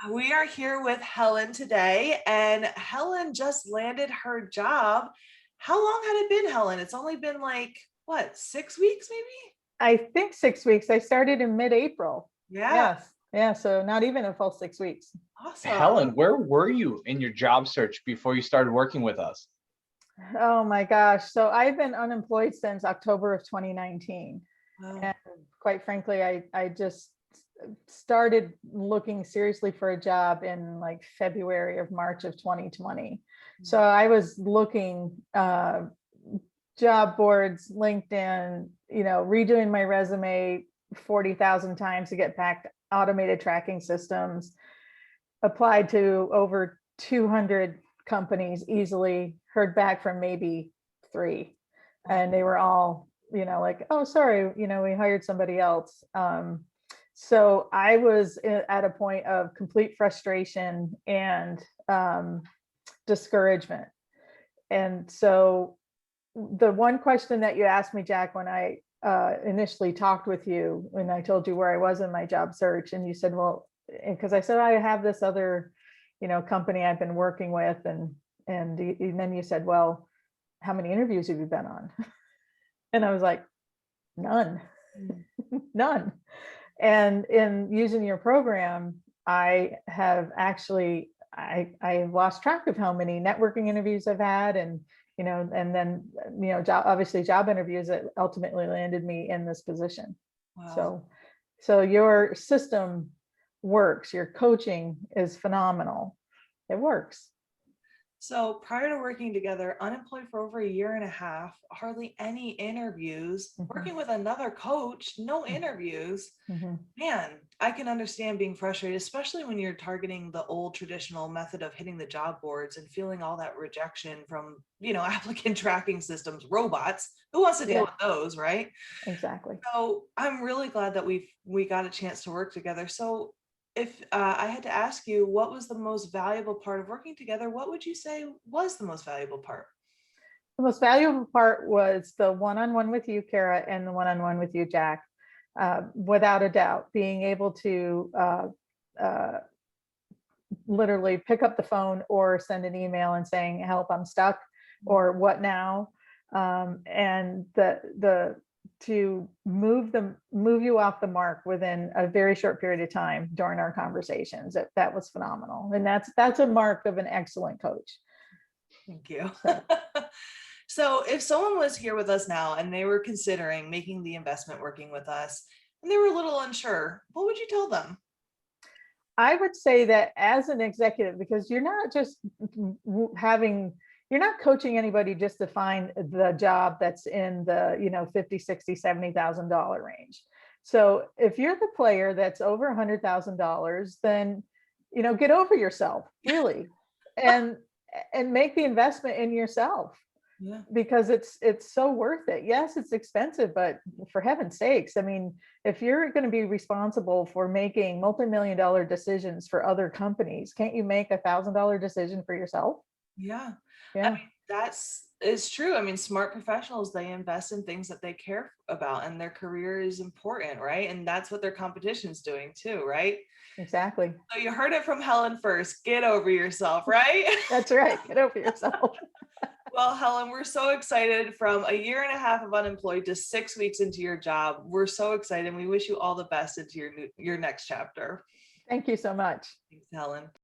We are here with Helen today, and Helen just landed her job. How long had it been, Helen? It's only been like, what, 6 weeks maybe? I think 6 weeks. I started in mid-April. Yeah, Yes. Yeah. So not even a full 6 weeks. awesome. Helen, where were you in your job search before you started working with us? Oh my gosh. So I've been unemployed since October of 2019. Wow. And quite frankly, I just started looking seriously for a job in like February of March of 2020. So I was looking job boards, LinkedIn, redoing my resume 40,000 times to get back to automated tracking systems, applied to over 200 companies easily, heard back from maybe three. And they were all, like, oh, sorry, we hired somebody else. So I was at a point of complete frustration and discouragement. And so the one question that you asked me, Jack, when I initially talked with you, when I told you where I was in my job search, and you said, well, because I said I have this other, company I've been working with, and then you said, well, how many interviews have you been on? And I was like, none, none. And in using your program, I have actually I've lost track of how many networking interviews I've had, and and then obviously job interviews that ultimately landed me in this position. Wow. So your system works. Your coaching is phenomenal. It works. So prior to working together, unemployed for over a year and a half, hardly any interviews, Mhm, working with another coach, no interviews. mhm. Man, I can understand being frustrated, especially when you're targeting the old traditional method of hitting the job boards and feeling all that rejection from, applicant tracking systems, robots. Who wants to deal Yeah, with those, right? exactly. So I'm really glad that we got a chance to work together. So if I had to ask you, what was the most valuable part of working together? What would you say was the most valuable part? The most valuable part was the one-on-one with you, Kara, and the one-on-one with you, Jack. Without a doubt, being able to uh, literally pick up the phone or send an email and saying, help, I'm stuck, or what now? And the to move you off the mark within a very short period of time during our conversations. That was phenomenal. And that's a mark of an excellent coach. Thank you. So So if someone was here with us now and they were considering making the investment working with us and they were a little unsure, what would you tell them? I would say that as an executive, because you're not just you're not coaching anybody just to find the job that's in the, 50, 60, $70,000 range. So if you're the player that's over $100,000, then, get over yourself, really, and make the investment in yourself, Yeah. because it's so worth it. Yes, it's expensive, but for heaven's sakes, I mean, if you're going to be responsible for making multi-million-dollar decisions for other companies, can't you make $1,000 decision for yourself? Yeah. I Yeah, mean, it's true. I mean, smart professionals, they invest in things that they care about and their career is important, right? And that's what their competition's doing too, right? exactly. So you heard it from Helen first. Get over yourself, right? That's right. Get over yourself. Well, Helen, we're so excited from a year and a half of unemployed to 6 weeks into your job. We're so excited. We wish you all the best into your next chapter. Thank you so much. Thanks, Helen.